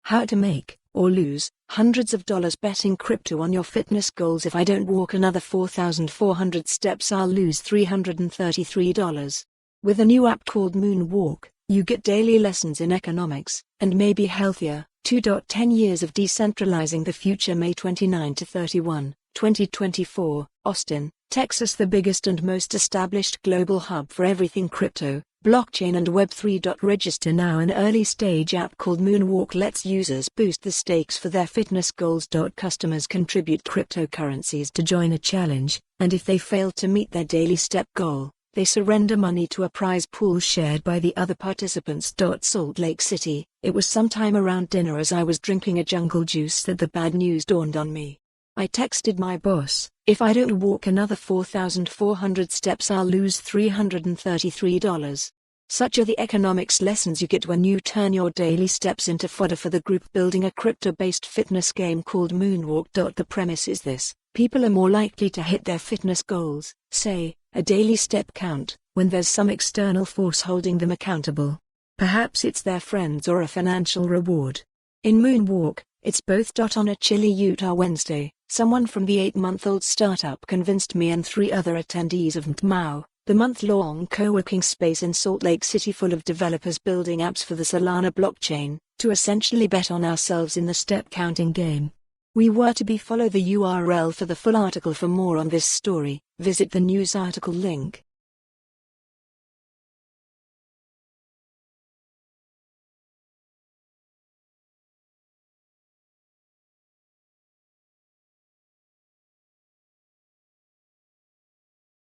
How to make, or lose, hundreds of dollars betting crypto on your fitness goals. If I don't walk another 4,400 steps, I'll lose $333. With a new app called Moonwalk, you get daily lessons in economics, and maybe healthier. 10 years of decentralizing the future. May 29 to 31, 2024, Austin, Texas. The biggest and most established global hub for everything crypto, blockchain and Web3. Register now. An early stage app called Moonwalk lets users boost the stakes for their fitness goals. Customers contribute cryptocurrencies to join a challenge, and if they fail to meet their daily step goal, they surrender money to a prize pool shared by the other participants. Salt Lake City. It was sometime around dinner as I was drinking a jungle juice that the bad news dawned on me. I texted my boss, "If I don't walk another 4,400 steps, I'll lose $333. Such are the economics lessons you get when you turn your daily steps into fodder for the group building a crypto-based fitness game called Moonwalk. The premise is this: people are more likely to hit their fitness goals, say, a daily step count, when there's some external force holding them accountable. Perhaps it's their friends or a financial reward. In Moonwalk, it's both. On a chilly Utah Wednesday, someone from the 8-month-old startup convinced me and 3 other attendees of MTMAO, the month-long co-working space in Salt Lake City full of developers building apps for the Solana blockchain, to essentially bet on ourselves in the step-counting game. We were to be. Follow the URL for the full article. For more on this story, visit the news article link.